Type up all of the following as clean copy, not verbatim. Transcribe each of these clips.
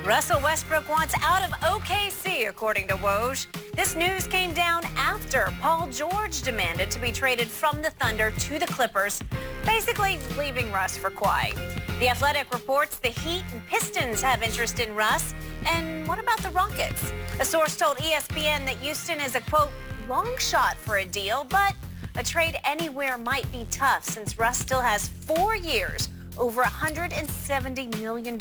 Russell Westbrook wants out of OKC, according to Woj. This news came down after Paul George demanded to be traded from the Thunder to the Clippers, basically leaving Russ for Kawhi. The Athletic reports the Heat and Pistons have interest in Russ. And what about the Rockets? A source told ESPN that Houston is a, quote, long shot for a deal, but a trade anywhere might be tough since Russ still has 4 years, over $170 million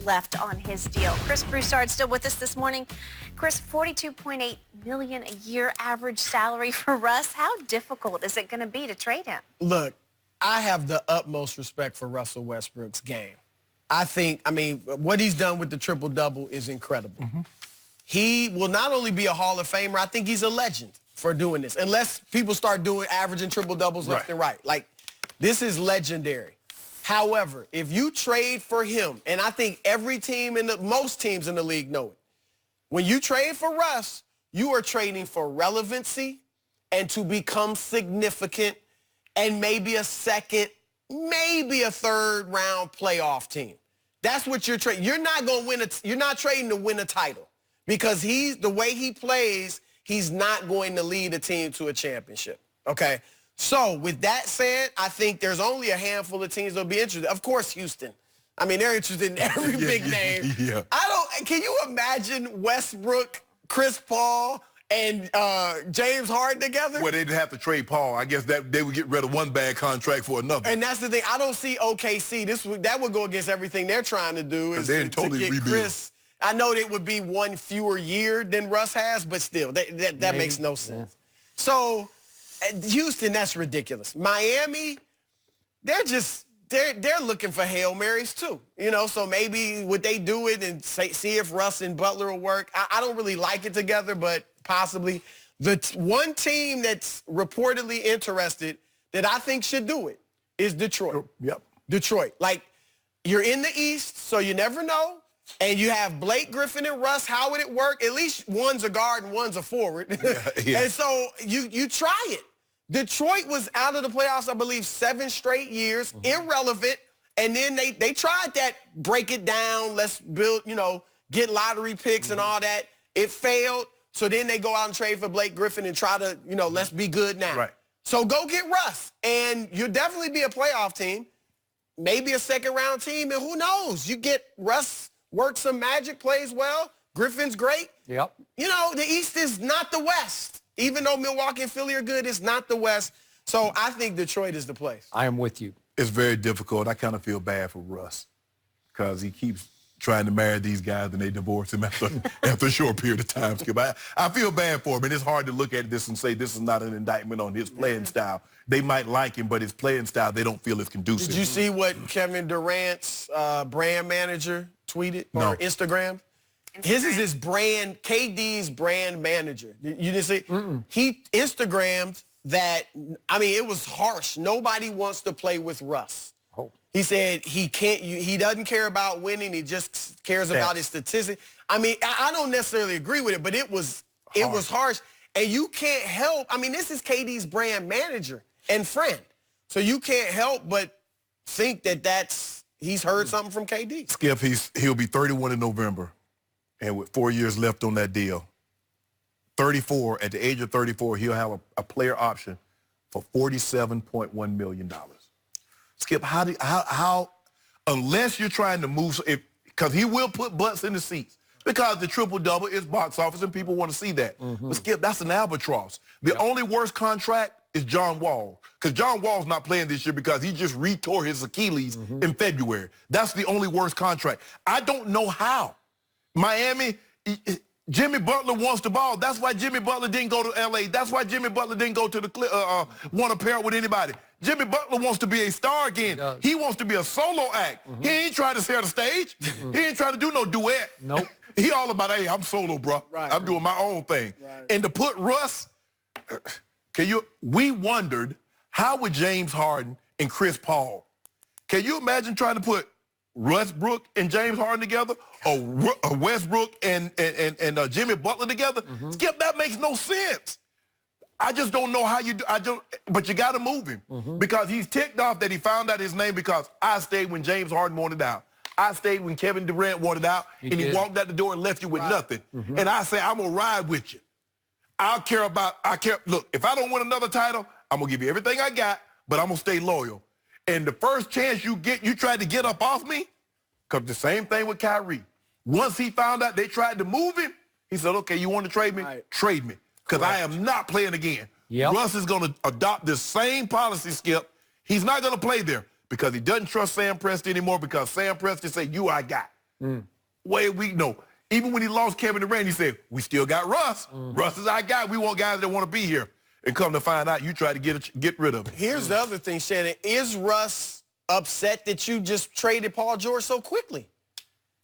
left on his deal. Chris Broussard still with us this morning. Chris, $42.8 million a year average salary for Russ. How difficult is it going to be to trade him? Look, I have the utmost respect for Russell Westbrook's game. I mean, what he's done with the triple-double is incredible. He will not only be a Hall of Famer, I think he's a legend for doing this, unless people start doing averaging triple-doubles left and right. Like, this is legendary. However, if you trade for him, and I think every team most teams in the league know it, when you trade for Russ, you are trading for relevancy and to become significant and maybe a second, maybe a third-round playoff team. That's what you're trading. You're not going to win you're not trading to win a title because the way he plays, he's not going to lead a team to a championship. Okay? So, with that said, I think there's only a handful of teams that'll be interested. Of course, Houston. I mean, they're interested in every big name. Can you imagine Westbrook, Chris Paul, and James Harden together? Well, they'd have to trade Paul. I guess that they would get rid of one bad contract for another. And that's the thing. I don't see OKC. That would go against everything they're trying to do. Is to totally get rebuild. Chris. I know it would be one fewer year than Russ has, but still, that makes no sense. So, Houston, that's ridiculous. Miami, they're looking for Hail Marys too. You know, so maybe would they do it and see if Russ and Butler will work? I don't really like it together, but possibly. The one team that's reportedly interested that I think should do it is Detroit. Detroit. Like, you're in the East, so you never know. And you have Blake Griffin and Russ. How would it work? At least one's a guard and one's a forward. And so you try it. Detroit was out of the playoffs, I believe, 7 straight years, irrelevant. And then they tried that, break it down, let's build, get lottery picks and all that. It failed. So then they go out and trade for Blake Griffin and try to, let's be good now. Right. So go get Russ. And you'll definitely be a playoff team, maybe a second-round team. And who knows? You get Russ, works some magic, plays well. Griffin's great. Yep. The East is not the West. Even though Milwaukee and Philly are good, it's not the West. So I think Detroit is the place. I am with you. It's very difficult. I kind of feel bad for Russ because he keeps trying to marry these guys and they divorce him after a short period of time. I feel bad for him, and it's hard to look at this and say this is not an indictment on his playing style. They might like him, but his playing style they don't feel is conducive. Did you see what Kevin Durant's brand manager tweeted or Instagrammed? His is his brand, KD's brand manager. You didn't see? He Instagrammed that, it was harsh. Nobody wants to play with Russ. He said he doesn't care about winning. He just cares about his statistics. I don't necessarily agree with it, but it was harsh. And you can't help. This is KD's brand manager and friend. So you can't help but think that he's heard something from KD. Skip, he'll be 31 in November. And with 4 years left on that deal, 34, at the age of 34, he'll have a player option for $47.1 million. Skip, how unless you're trying to move, because he will put butts in the seats, because the triple-double is box office and people want to see that. But Skip, that's an albatross. The only worst contract is John Wall, because John Wall's not playing this year because he just retore his Achilles in February. That's the only worst contract. I don't know how. Miami, Jimmy Butler wants the ball. That's why Jimmy Butler didn't go to L.A. That's why Jimmy Butler didn't go to want to pair up with anybody. Jimmy Butler wants to be a star again. He wants to be a solo act. He ain't trying to share the stage. He ain't trying to do no duet. Nope. He all about, hey, I'm solo, bro. I'm doing my own thing. And to put Russ, we wondered, how would James Harden and Chris Paul, can you imagine trying to put Westbrook and James Harden together, or Westbrook and Jimmy Butler together? Skip, that makes no sense. I just don't know how you do. But you got to move him because he's ticked off that he found out his name because I stayed when James Harden wanted out. I stayed when Kevin Durant wanted out, and he walked out the door and left you with nothing. And I say, I'm going to ride with you. Look, if I don't win another title, I'm going to give you everything I got, but I'm going to stay loyal. And the first chance you get, you try to get up off me, because the same thing with Kyrie. Once he found out they tried to move him, he said, okay, you want to trade me? Right. Trade me, because I am not playing again. Yep. Russ is going to adopt this same policy, Skip. He's not going to play there because he doesn't trust Sam Presti anymore, because Sam Presti said, you I got. We know. Even when he lost Kevin Durant, he said, we still got Russ. Russ is our guy. We want guys that want to be here. And come to find out, you try to get rid of him. Here's the other thing, Shannon. Is Russ upset that you just traded Paul George so quickly?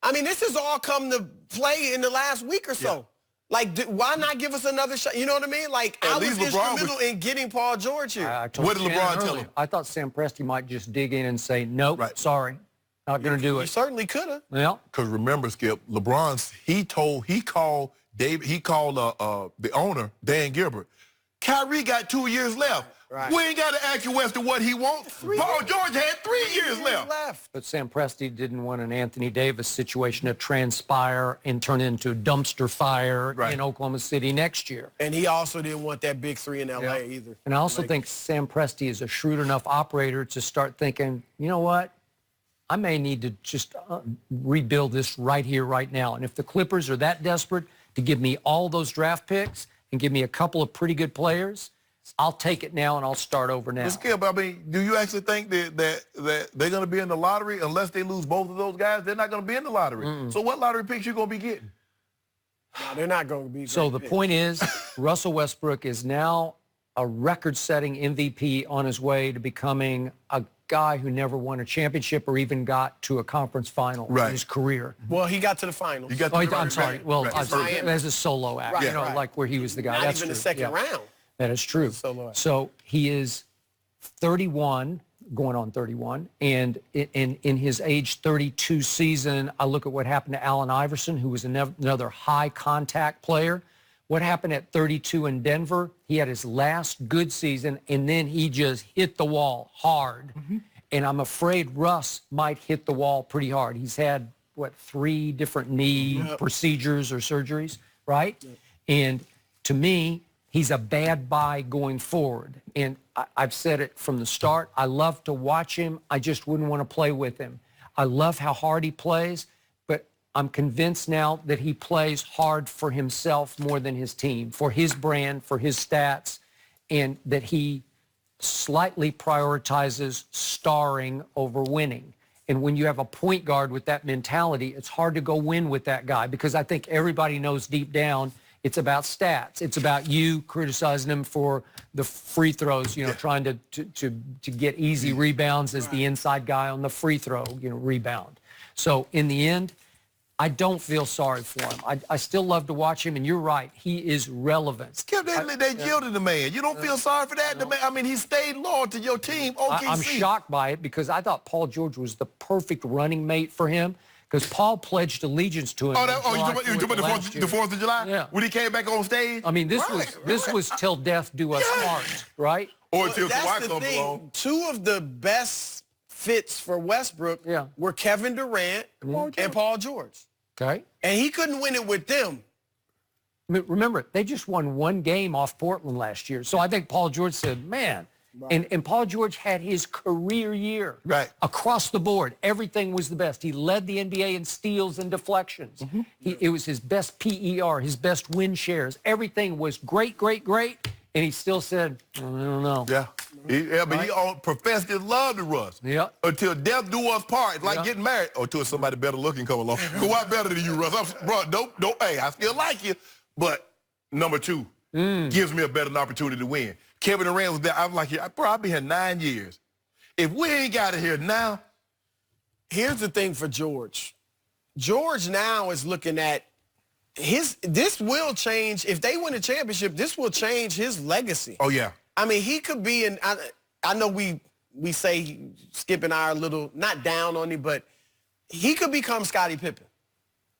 I mean, this has all come to play in the last week or so. Yeah. Like, why not give us another shot? You know what I mean? Like, I was instrumental in getting Paul George here. What did LeBron tell him? I thought Sam Presti might just dig in and say, nope, sorry, not going to do it. He certainly could have. Yeah. Because remember, Skip, LeBron, he called the owner, Dan Gilbert. Kyrie got 2 years left. Right. We ain't got to ask you as to what he wants. Paul George had 3 years left. But Sam Presti didn't want an Anthony Davis situation to transpire and turn into a dumpster fire in Oklahoma City next year. And he also didn't want that big three in L.A. either. And I also think Sam Presti is a shrewd enough operator to start thinking, you know what? I may need to just rebuild this right here, right now. And if the Clippers are that desperate to give me all those draft picks and give me a couple of pretty good players, I'll take it now and I'll start over now. Skip, I mean, do you actually think that they're going to be in the lottery unless they lose both of those guys? They're not going to be in the lottery. So what lottery picks you going to be getting? No, they're not going to be. So the point is, Russell Westbrook is now a record-setting MVP on his way to becoming a guy who never won a championship or even got to a conference final in his career. Well, he got to the finals. I'm sorry. Well, as a solo act, like where he was the guy. Not even the second round. That is true. So he is 31, going on 31, and in his age 32 season, I look at what happened to Allen Iverson, who was another high-contact player. What happened at 32 in Denver? He had his last good season, and then he just hit the wall hard. And I'm afraid Russ might hit the wall pretty hard. He's had, 3 different knee procedures or surgeries, right? And to me, he's a bad buy going forward. And I've said it from the start. I love to watch him. I just wouldn't want to play with him. I love how hard he plays, but I'm convinced now that he plays hard for himself more than his team, for his brand, for his stats, and that he slightly prioritizes starring over winning. And when you have a point guard with that mentality, it's hard to go win with that guy, because I think everybody knows deep down it's about stats. It's about you criticizing him for the free throws, trying to get easy rebounds as the inside guy on the free throw, rebound. So in the end, I don't feel sorry for him. I still love to watch him, and you're right. He is relevant. Skip, they yielded the man. You don't feel sorry for that? I mean, he stayed loyal to your team, OKC. I'm shocked by it, because I thought Paul George was the perfect running mate for him, because Paul pledged allegiance to him. You talking about the 4th of July? Yeah. When he came back on stage? I mean, this was till death do us part, right? Or until Kawhi comes along. 2 of the best fits for Westbrook were Kevin Durant and Paul George. Okay. And he couldn't win it with them. Remember, they just won 1 game off Portland last year. So I think Paul George said, man, and Paul George had his career year. Across the board. Everything was the best. He led the NBA in steals and deflections. It was his best PER, his best win shares. Everything was great, great, great. And he still said, I don't know. But he professed his love to Russ. Until death do us part. It's like getting married. Or until somebody better looking come along. Kawhi better than you, Russ. Hey, I still like you. But number 2 gives me a better opportunity to win. Kevin Durant was there. I'm like, bro, I've been here 9 years. If we ain't got it here now. Here's the thing for George. George now is looking at this will change. If they win a championship, this will change his legacy. Oh, yeah. I mean, he could be in, I know we say Skip and I are a little, not down on him, but he could become Scottie Pippen.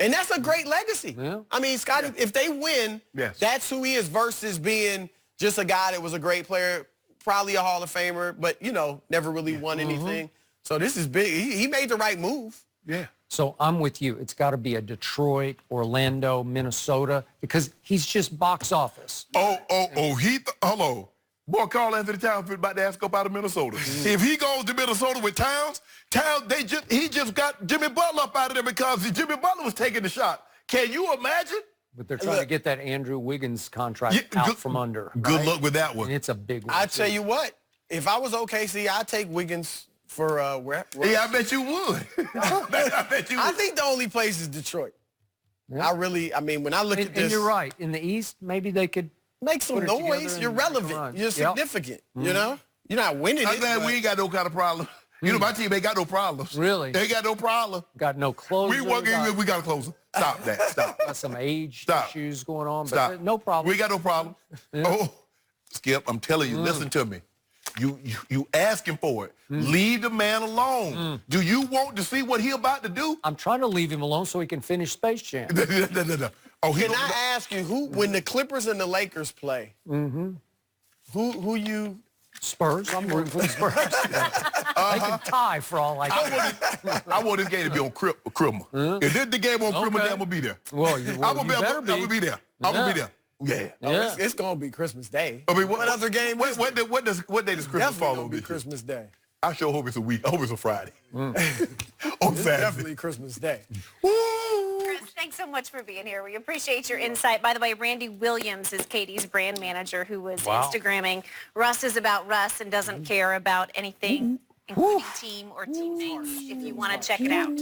And that's a great legacy. I mean, Scottie, if they win, that's who he is versus being just a guy that was a great player, probably a Hall of Famer, but, never really won anything. So this is big. He made the right move. So I'm with you. It's got to be a Detroit, Orlando, Minnesota, because he's just box office. Hello. Boy, Carl Anthony Towns about to ask up out of Minnesota. If he goes to Minnesota with Towns, he just got Jimmy Butler up out of there because Jimmy Butler was taking the shot. Can you imagine? But they're trying to get that Andrew Wiggins contract out from under. Good luck with that one. And it's a big one. I tell you what, if I was OKC, I'd take Wiggins for Yeah, I bet you would. I bet you would. I think the only place is Detroit. Yeah. I mean, when I look at this. And you're right. In the East, maybe they could make some noise. You're relevant. You're significant. You know? You're not winning I'm glad we ain't got no kind of problem. You know, my team ain't got no problems. Really? They ain't got no problem. Got no closer. We got a closer. Stop that. Stop. Got some age issues going on, but Stop. no problem. We got no problem. Yeah. Oh, Skip, I'm telling you, listen to me. You asking for it. Leave the man alone. Do you want to see what he about to do? I'm trying to leave him alone so he can finish Space Jam. No. Oh, Can I ask you, when the Clippers and the Lakers play, who you... Spurs. I'm rooting for the Spurs. They can tie for all I care. I want this game to be on Criminal. If this the game on Criminal, I'm going to be there. Well, you better be. I'm going to be there. I'm going to be there. Yeah. Oh, it's going to be Christmas Day. I mean, what other game? What day does Christmas fall on? Be Christmas Day. I sure hope it's a week. I hope it's a Friday. On It's Saturday. definitely Christmas Day. Chris, thanks so much for being here. We appreciate your insight. By the way, Randy Williams is Katie's brand manager who was Instagramming Russ is about Russ and doesn't care about anything, including team or teammates, if you want to check it out.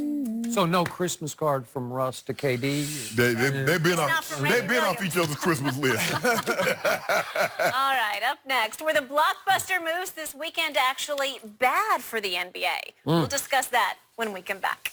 So no Christmas card from Russ to KD? They've been off each other's Christmas list. All right, up next, were the blockbuster moves this weekend actually bad for the NBA? We'll discuss that when we come back.